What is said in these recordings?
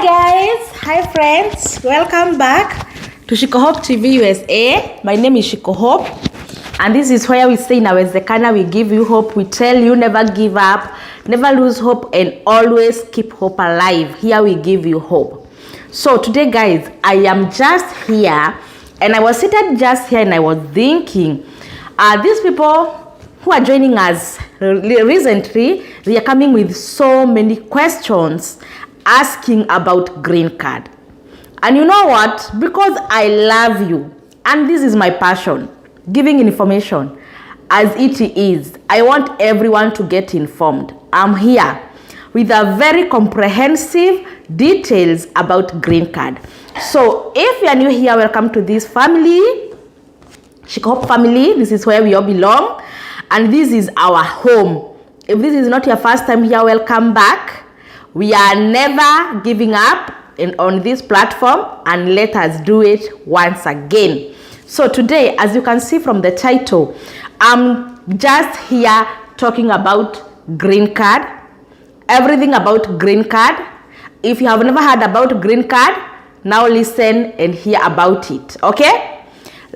Guys, hi friends, welcome back to Shiko Hope TV USA. My name is Shiko Hope, and this is where we say inawezekana, we give you hope, we tell you never give up, never lose hope, and always keep hope alive. Here we give you hope. So today guys, I am just here, and I was seated just here and I was thinking, these people who are joining us recently, they are coming with so many questions asking about green card. And you know what? Because I love you, and this is my passion, giving information as it is. I want everyone to get informed. I'm here with a very comprehensive details about green card. So if you are new here, welcome to this family, Shiko Hope family. This is where we all belong, and this is our home. If this is not your first time here, welcome back. We are never giving up on this platform, and let us do it once again. So today, as you can see from the title, I'm just here talking about green card, everything about green card. If you have never heard about green card, now listen and hear about it, okay?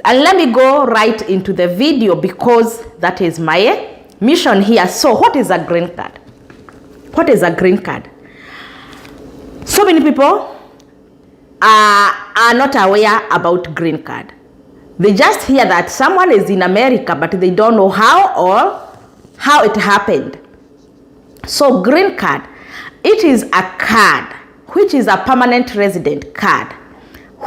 And let me go right into the video because that is my mission here. So what is a green card? What is a green card? So many people are not aware about green card. They just hear that someone is in America, but they don't know how it happened. So green card, it is a card, which is a permanent resident card,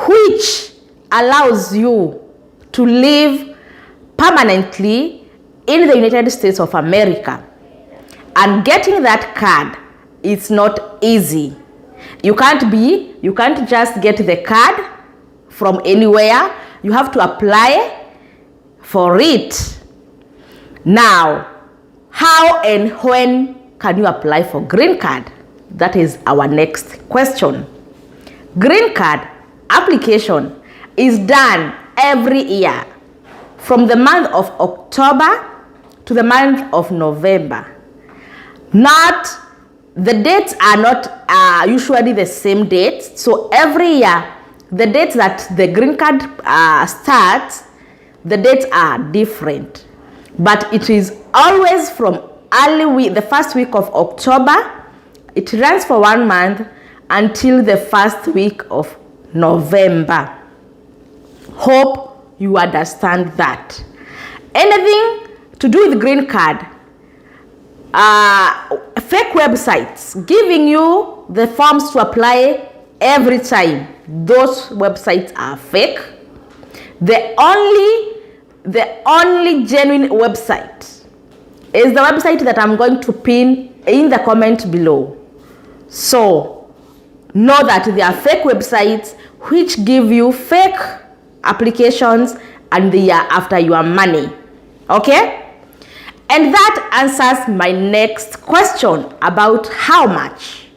which allows you to live permanently in the United States of America. And getting that card is not easy. You can't just get the card from anywhere. You have to apply for it. Now, how and when can you apply for green card? That is our next question. Green card application is done every year from the month of October to the month of November. The dates are not usually the same dates. So every year, the dates that the green card starts, the dates are different. But it is always from the first week of October. It runs for 1 month until the first week of November. Hope you understand that. Anything to do with green card, fake websites giving you the forms to apply every time, those websites are fake. The only genuine website is the website that I'm going to pin in the comment below. So know that there are fake websites which give you fake applications and they are after your money. Okay? And that answers my next question about how much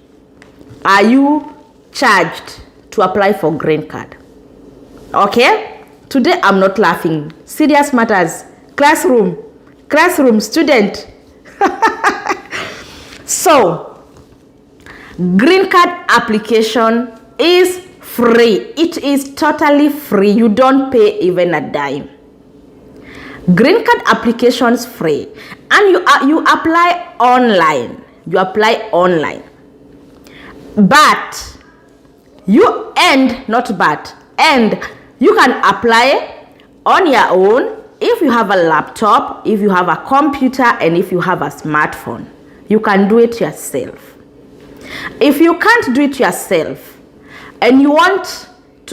are you charged to apply for green card. Okay? Today I'm not laughing. Serious matters. Classroom student. So, green card application is free. It is totally free. You don't pay even a dime. Green card applications free, and you apply online. But you you can apply on your own if you have a laptop, if you have a computer, and if you have a smartphone. You can do it yourself. If you can't do it yourself and you want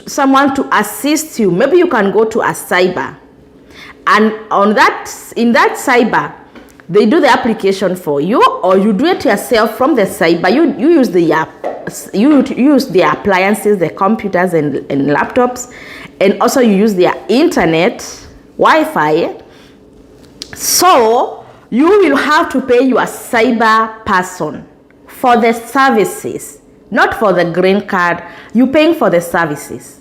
someone to assist you, maybe you can go to a cyber. And in that cyber, they do the application for you, or you do it yourself from the cyber. You use the appliances, the computers and laptops, and also you use their internet, Wi-Fi. So you will have to pay your cyber person for the services, not for the green card. You're paying for the services.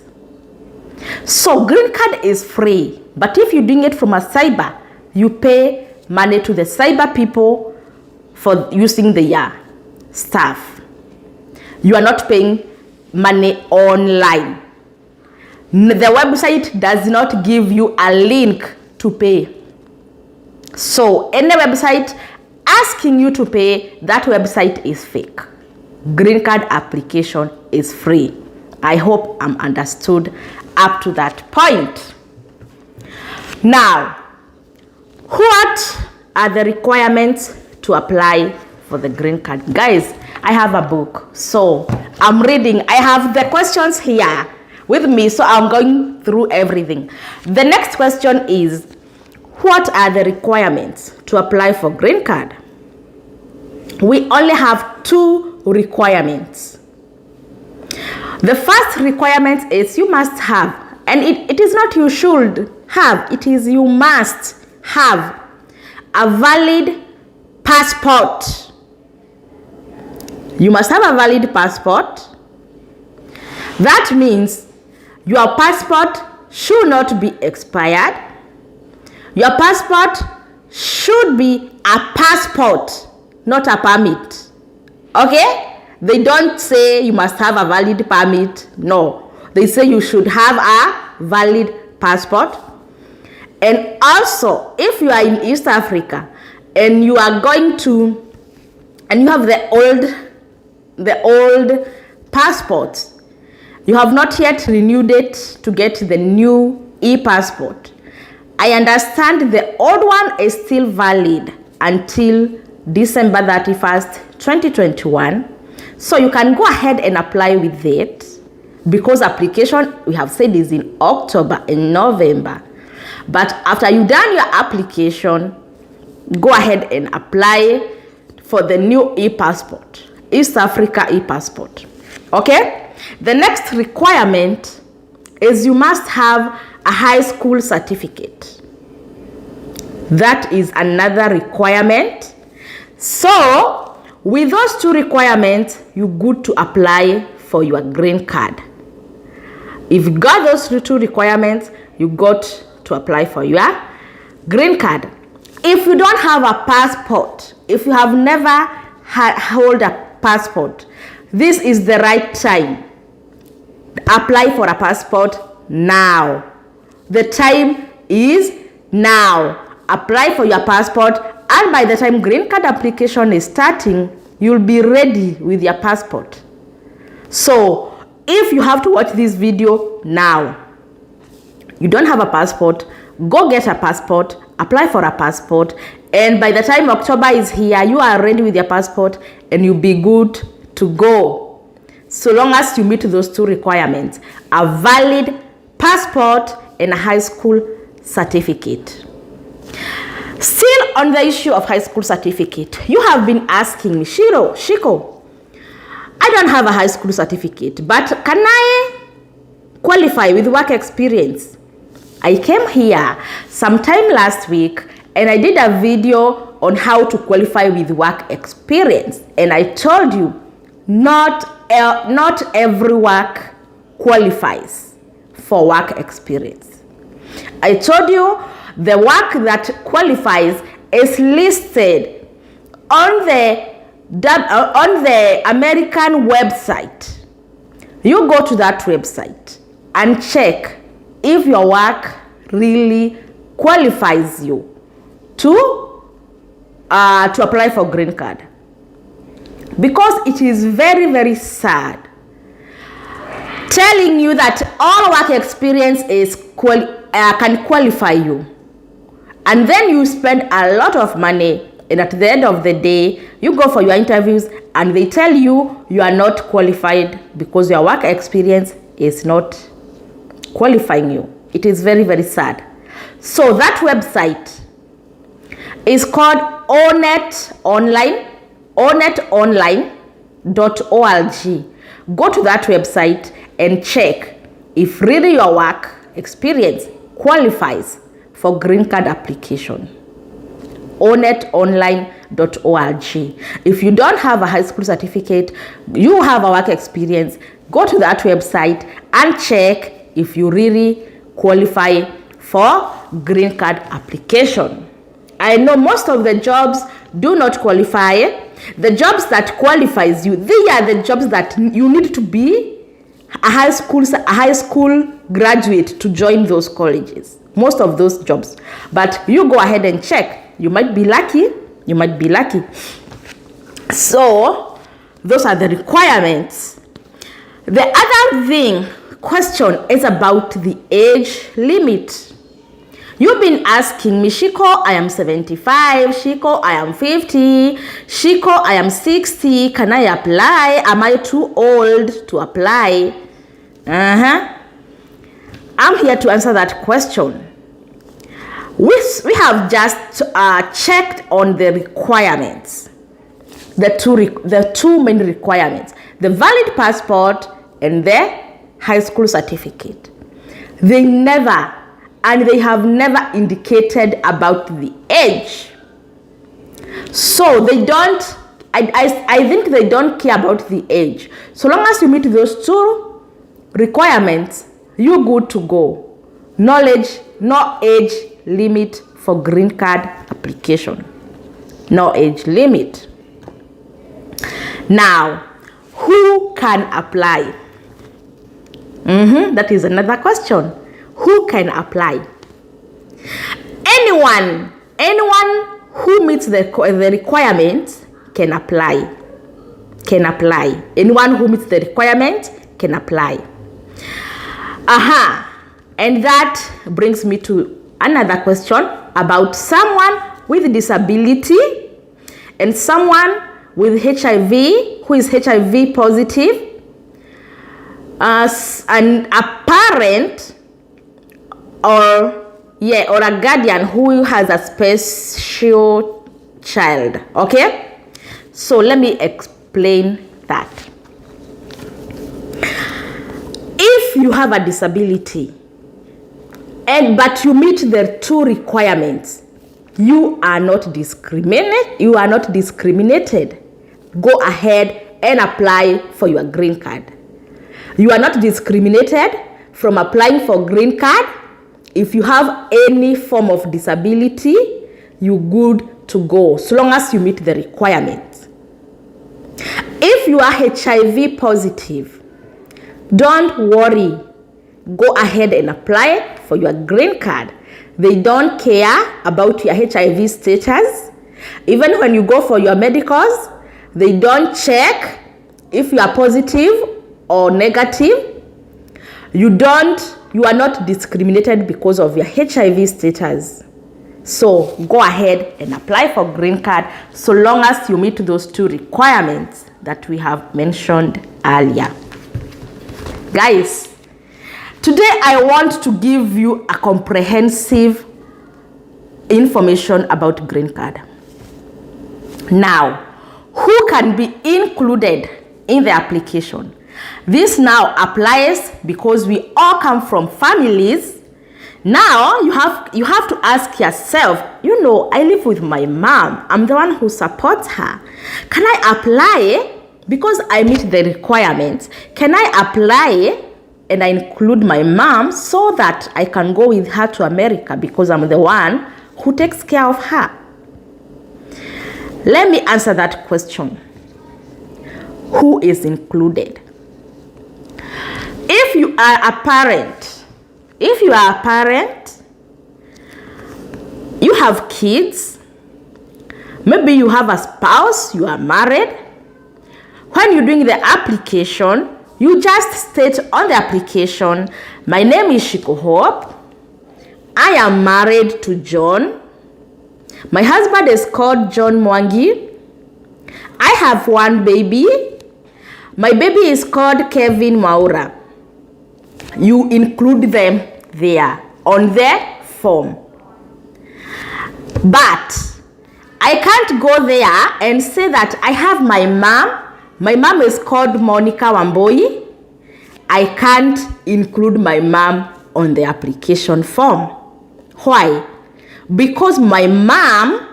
So green card is free. But if you're doing it from a cyber, you pay money to the cyber people for using their stuff. You are not paying money online. The website does not give you a link to pay. So any website asking you to pay, that website is fake. Green card application is free. I hope I'm understood up to that point. Now, what are the requirements to apply for the green card? Guys, I have a book, so I'm reading. I have the questions here with me, so I'm going through everything. The next question is, what are the requirements to apply for green card? We only have 2 requirements. The first requirement is you must have, and it is not you should have, it is you must have a valid passport. You must have a valid passport. That means your passport should not be expired. Your passport should be a passport, not a permit. Okay? They don't say you must have a valid permit. No. They say you should have a valid passport. And also, if you are in East Africa and you are going to, and you have the old passport, you have not yet renewed it to get the new e-passport. I understand the old one is still valid until December 31st, 2021. So you can go ahead and apply with it, because application, we have said, is in October and November. But after you've done your application, go ahead and apply for the new e-passport, East Africa e-passport. Okay? The next requirement is you must have a high school certificate. That is another requirement. So, with those 2 requirements, you're good to apply for your green card. If you got those 2 requirements, you got to apply for your green card. If you don't have a passport, if you have never hold a passport, this is the right time. Apply for a passport now. The time is now. Apply for your passport, and by the time green card application is starting, you'll be ready with your passport. So if you have to watch this video now, you don't have a passport, go get a passport, apply for a passport, and by the time October is here, you are ready with your passport and you'll be good to go. So long as you meet those 2 requirements, a valid passport and a high school certificate. Still on the issue of high school certificate, you have been asking me, Shiko, I don't have a high school certificate, but can I qualify with work experience? I came here sometime last week and I did a video on how to qualify with work experience, and I told you not every work qualifies for work experience. I told you the work that qualifies is listed on the American website. You go to that website and check if your work really qualifies you to apply for green card. Because it is very, very sad telling you that all work experience can qualify you, and then you spend a lot of money, and at the end of the day you go for your interviews and they tell you you are not qualified because your work experience is not qualifying you. It is very, very sad. So that website is called onetonline.org. Go to that website and check if really your work experience qualifies for green card application. onetonline.org. If you don't have a high school certificate, you have a work experience, go to that website and check if you really qualify for green card application. I know most of the jobs do not qualify. The jobs that qualifies you, they are the jobs that you need to be a high school graduate to join those colleges, most of those jobs. But you go ahead and check. You might be lucky. You might be lucky. So those are the requirements. The other question is about the age limit. You've been asking me, Shiko, I am 75. Shiko, I am 50. Shiko, I am 60. Can I apply? Am I too old to apply? I'm here to answer that question. We have just checked on the requirements. The two main requirements. The valid passport and the high school certificate. They have never indicated about the age. So they don't, I think they don't care about the age. So long as you meet those two requirements, you're good to go. No age limit for green card application. No age limit. Now, who can apply? That is another question. Who can apply? Anyone who meets the requirements can apply. Anyone who meets the requirement can apply. And that brings me to another question about someone with disability and someone with HIV who is HIV positive, and a parent or a guardian who has a special child. Okay, so let me explain that. If you have a disability but you meet the two requirements, you are not discriminated. Go ahead and apply for your green card. You are not discriminated from applying for green card. If you have any form of disability, you're good to go, so long as you meet the requirements. If you are HIV positive, don't worry. Go ahead and apply for your green card. They don't care about your HIV status. Even when you go for your medicals, they don't check if you are positive or negative. You are not discriminated because of your HIV status. So go ahead and apply for green card so long as you meet those two requirements that we have mentioned earlier. Guys, today I want to give you a comprehensive information about green card. Now, who can be included in the application? This now applies because we all come from families. Now you have to ask yourself, I live with my mom. I'm the one who supports her. Can I apply because I meet the requirements? Can I apply and I include my mom so that I can go with her to America because I'm the one who takes care of her? Let me answer that question. Who is included? If you are a parent, you have kids, maybe you have a spouse, you are married. When you're doing the application, you just state on the application, my name is Shiko Hope. I am married to John. My husband is called John Mwangi. I have one baby. My baby is called Kevin Maura. You include them there on the form. But I can't go there and say that I have my mom. My mom is called Monica Wamboi. I can't include my mom on the application form. Why? Because my mom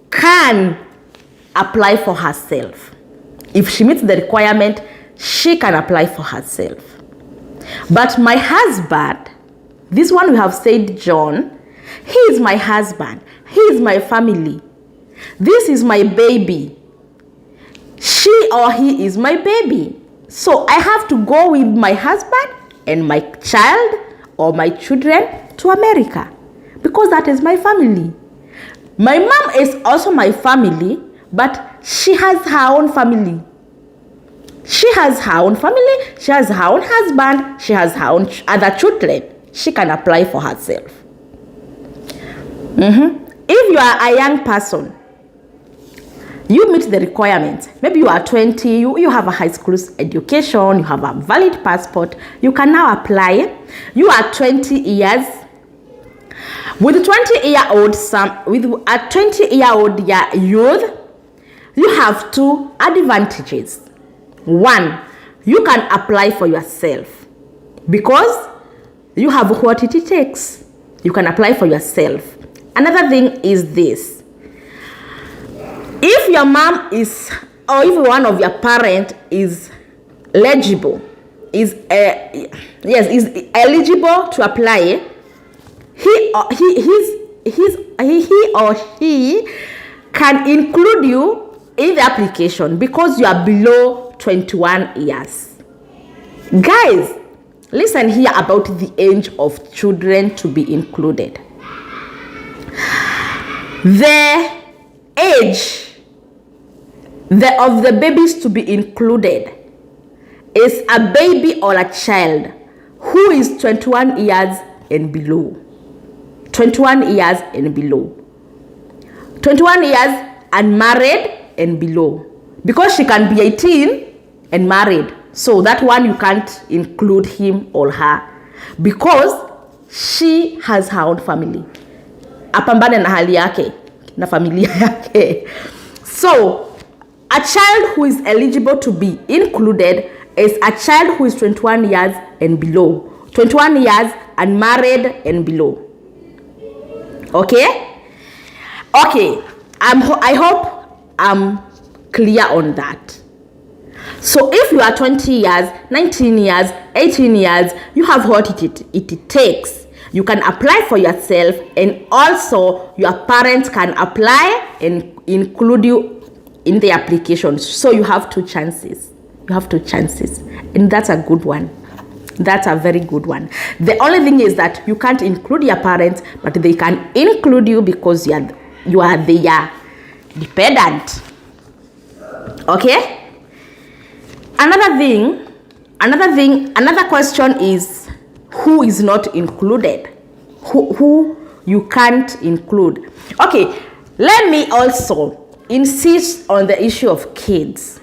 can apply for herself. If she meets the requirement, she can apply for herself. But my husband, this one we have said John, he is my husband. He is my family. This is my baby. She or he is my baby. So I have to go with my husband and my child or my children to America because that is my family. My mom is also my family, but she has her own family. She has her own family, she has her own husband, she has her own other children. She can apply for herself. If you are a young person, you meet the requirements. Maybe you are 20, you have a high school education, you have a valid passport, you can now apply. You are 20 years. With a 20-year-old youth, you have two advantages. One, you can apply for yourself because you have what it takes. You can apply for yourself. Another thing is this. If your mom is, or if one of your parents is eligible, is eligible to apply, he or she can include you in the application because you are below 21 years. Guys, listen here about the age of children to be included. The age of the babies to be included is a baby or a child who is 21 years and below. 21 years and below. 21 years and married and below. Because she can be 18 and married. So that one you can't include him or her. Because she has her own family. Apambane na hali yake. Na familia yake. So, a child who is eligible to be included is a child who is 21 years and below. 21 years and married and below. Okay? Okay. I hope I'm clear on that. So if you are 20 years, 19 years, 18 years, you have what it takes. You can apply for yourself, and also your parents can apply and include you in the application. So you have two chances. You have two chances. And that's a good one. That's a very good one. The only thing is that you can't include your parents, but they can include you because you are their dependent. Okay? Another question is who is not included? Who you can't include. Okay, let me also insist on the issue of kids.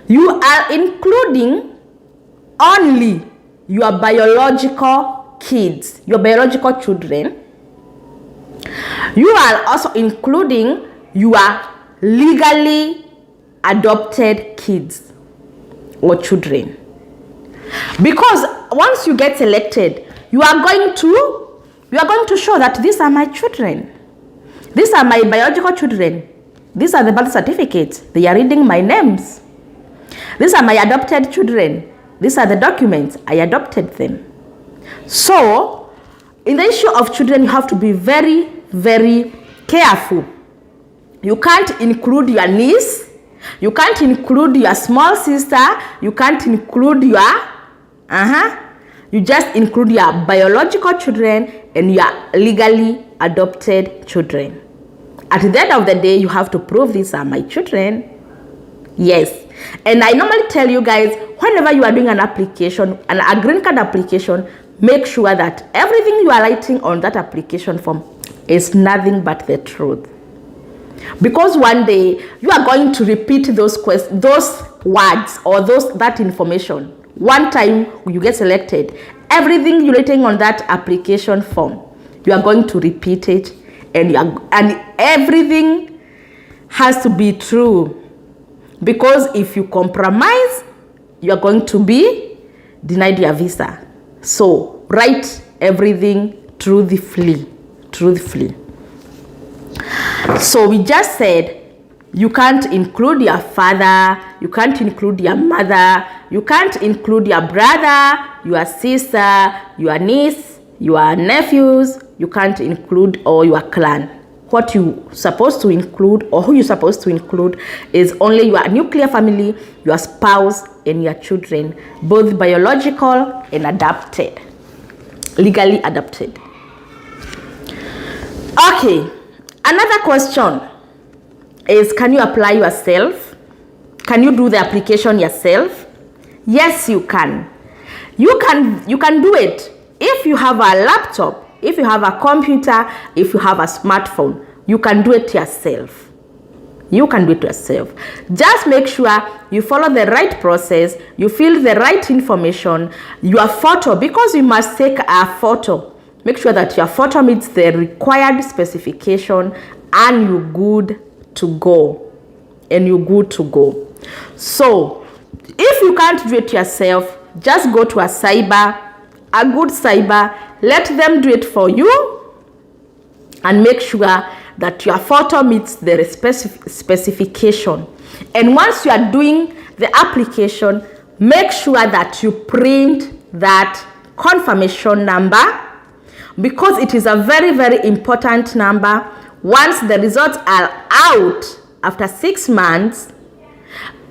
You are including only your biological kids, your biological children. You are also including your legally adopted kids or children. Because once you get selected, you are going to show that these are my children. These are my biological children. These are the birth certificates. They are reading my names. These are my adopted children. These are the documents. I adopted them. So, in the issue of children, you have to be very, very careful. You can't include your niece. You can't include your small sister. You can't include your... You just include your biological children and your legally adopted children. At the end of the day, you have to prove these are my children. Yes. And I normally tell you guys, whenever you are doing an application, a green card application, make sure that everything you are writing on that application form is nothing but the truth. Because one day, you are going to repeat those words or that information. One time you get selected, everything you're writing on that application form, you are going to repeat it, and everything has to be true. Because if you compromise, you are going to be denied your visa. So write everything truthfully. So we just said you can't include your father, you can't include your mother, you can't include your brother, your sister, your niece, your nephews, you can't include all your clan. what you supposed to include, or who you supposed to include, is only your nuclear family, your spouse, and your children, both biological and adopted, legally adopted. Okay, another question is, can you apply yourself? Can you do the application yourself? Yes, you can. You can do it if you have a laptop, if you have a computer, if you have a smartphone. You can do it yourself. You can do it yourself. Just make sure you follow the right process, you fill the right information, your photo, because you must take a photo. Make sure that your photo meets the required specification, and you're good to go. So, if you can't do it yourself, just go to a good cyber, let them do it for you, and make sure that your photo meets the specification. And once you are doing the application, make sure that you print that confirmation number, because it is a very, very important number. Once the results are out after 6 months,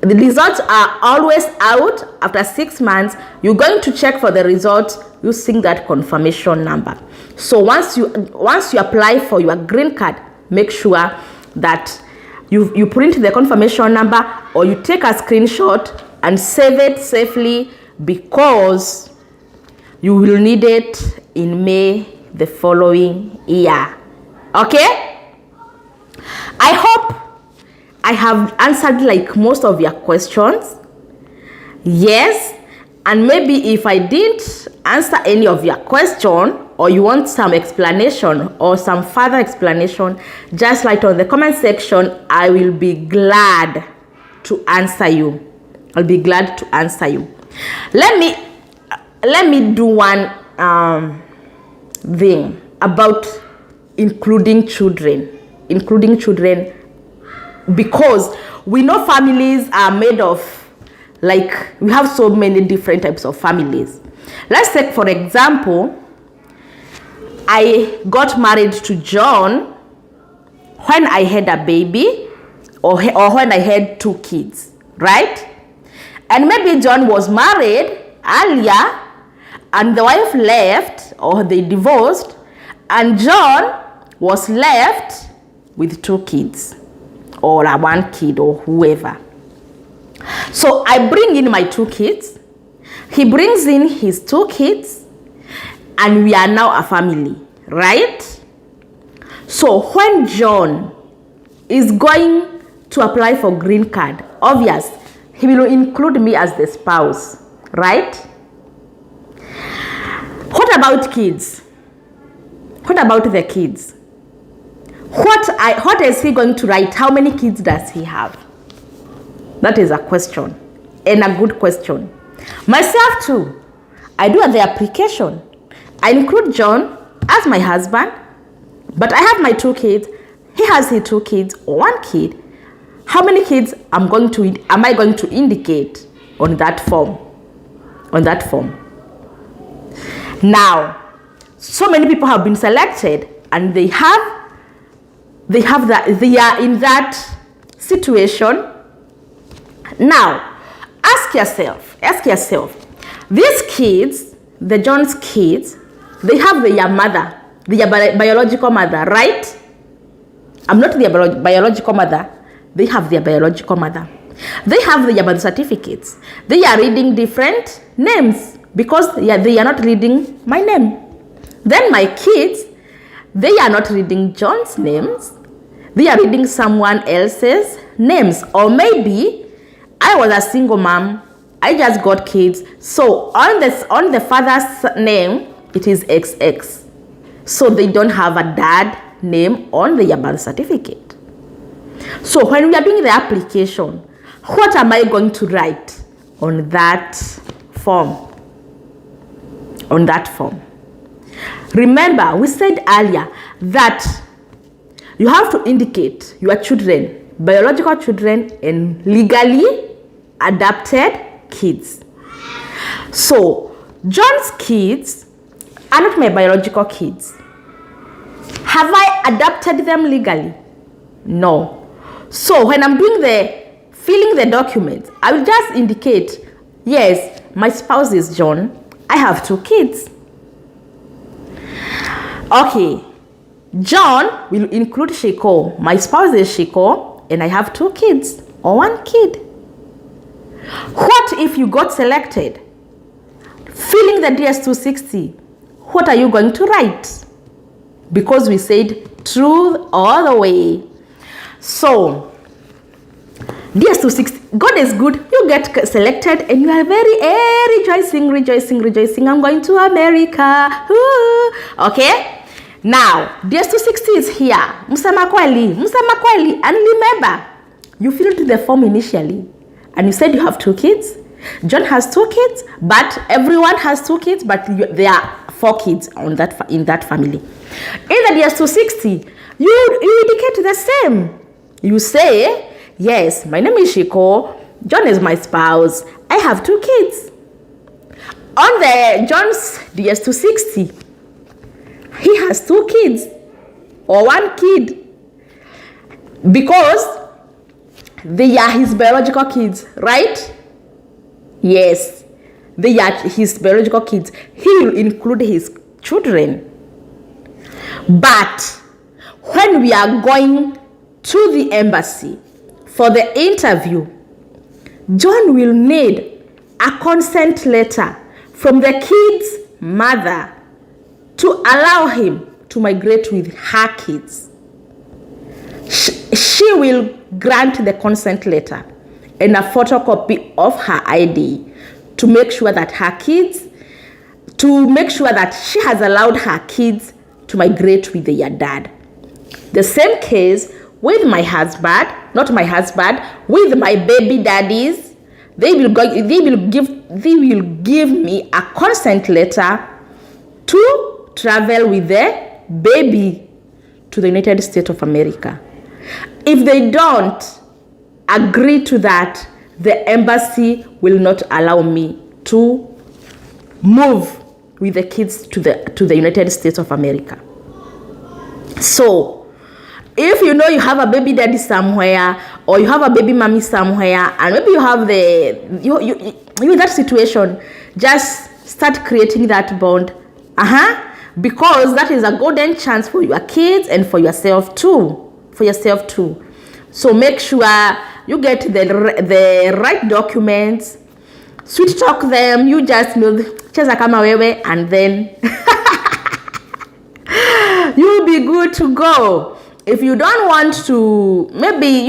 the results are always out after 6 months. You're going to check for the results using that confirmation number. So once you apply for your green card, make sure that you print the confirmation number, or you take a screenshot and save it safely, because you will need it in May the following year. Okay? I hope I have answered like most of your questions. Yes, and maybe if I didn't answer any of your question, or you want some explanation or some further explanation, just write on the comment section. I will be glad to answer you. I'll be glad to answer you. Let me do one thing about including children, because we know families are made of, like, we have so many different types of families. Let's take, for example, I got married to John when I had a baby, or when I had 2 kids, right? And maybe John was married earlier, and the wife left, or they divorced, and John was left with 2 kids, or 1 kid, or whoever. So I bring in my 2 kids, he brings in his 2 kids, and we are now a family, right? So when John is going to apply for green card, obvious, he will include me as the spouse, right? What about kids? What about the kids? What is he going to write? How many kids does he have? That is a question, and a good question. Myself too, I do the application. I include John as my husband, but I have my 2 kids. He has his 2 kids, 1 kid. How many kids am I going to indicate on that form? Now, so many people have been selected, and they are in that situation. Now, ask yourself, these kids, the John's kids, they have their mother, their biological mother, right? I'm not their biological mother. They have their biological mother. They have their birth certificates. They are reading different names, because they are not reading my name. Then my kids, they are not reading John's names. They are reading someone else's names. Or maybe I was a single mom, I just got kids, so on the father's name it is XX, so they don't have a dad name on their birth certificate. So when we are doing the application, what am I going to write on that form? Remember, we said earlier that you have to indicate your children, biological children, and legally adopted kids. So John's kids are not my biological kids. Have I adopted them legally? No. So when I'm doing filling the documents, I will just indicate, yes, my spouse is John. I have 2 kids. Okay. John will include Shiko. My spouse is Shiko, and I have 2 kids or 1 kid. What if you got selected? Filling the DS-260, what are you going to write? Because we said truth all the way. So, DS-260, God is good. You get selected and you are very rejoicing. I'm going to America. Ooh. Okay? Now, DS-260 is here. Msema kweli. And remember, you filled the form initially. And you said you have 2 kids. John has 2 kids, but everyone has 2 kids, but there are 4 kids in that family. In the DS-260, you indicate the same. You say, yes, my name is Shiko. John is my spouse. I have 2 kids. On the John's DS-260, he has 2 kids or 1 kid because they are his biological kids, right? Yes, they are his biological kids. He will include his children. But when we are going to the embassy for the interview, John will need a consent letter from the kid's mother to allow him to migrate with her kids. She will grant the consent letter and a photocopy of her ID to make sure that she has allowed her kids to migrate with their dad. The same case with my husband, with my baby daddies. They will give me a consent letter to travel with the baby to the United States of America. If they don't agree to that, the embassy will not allow me to move with the kids to the United States of America. So, if you know you have a baby daddy somewhere, or you have a baby mommy somewhere, and maybe you have you in that situation, just start creating that bond. Because that is a golden chance for your kids and for yourself too. So make sure you get the right documents, sweet talk them. You just know cheza kama wewe, and then you'll be good to go. If you don't want to, maybe,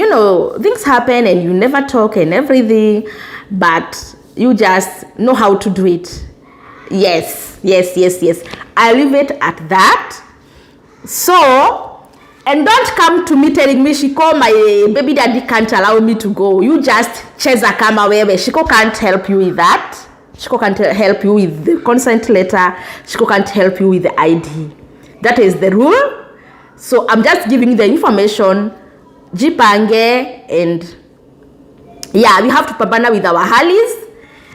things happen and you never talk and everything, but you just know how to do it. Yes. I leave it at that. So, and don't come to me telling me, Shiko, my baby daddy can't allow me to go. You just cheza kama wewe. Shiko can't help you with that. Shiko can't help you with the consent letter. Shiko can't help you with the ID. That is the rule. So I'm just giving you the information. Jipange, and yeah, we have to pambana with our halis.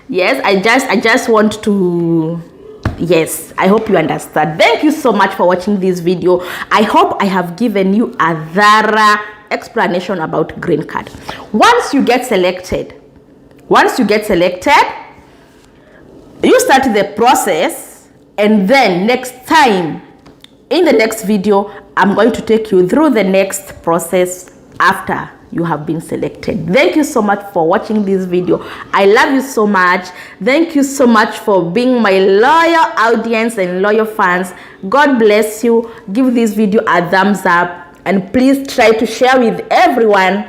Yes, I just want to. Yes, I hope you understand. Thank you so much for watching this video. I hope I have given you a thorough explanation about green card. Once you get selected, you start the process, and then next time, in the next video, I'm going to take you through the next process after you have been selected. Thank you so much for watching this video. I love you so much. Thank you so much for being my loyal audience and loyal fans. God bless you. Give this video a thumbs up, and please try to share with everyone,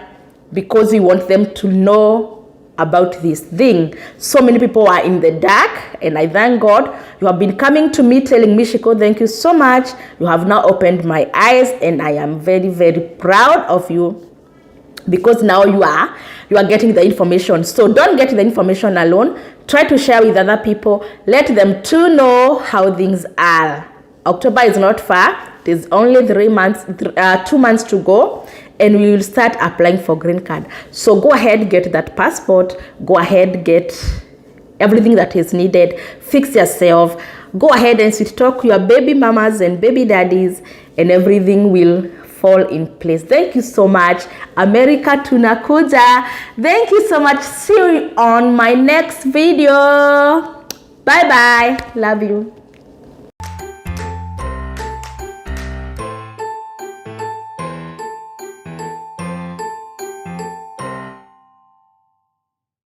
because we want them to know about this thing. So many people are in the dark, and I thank God you have been coming to me telling me, Shiko, thank you so much. You have now opened my eyes, and I am very, very proud of you, because now you are getting the information. So don't get the information alone. Try to share with other people. Let them too know how things are. October is not far. It is only 2 months to go, and we will start applying for green card. So go ahead, get that passport. Go ahead, get everything that is needed. Fix yourself. Go ahead and sweet talk your baby mamas and baby daddies, and everything will fall in place. Thank you so much. America tunakuja. Thank you so much. See you on my next video. Bye bye. Love you.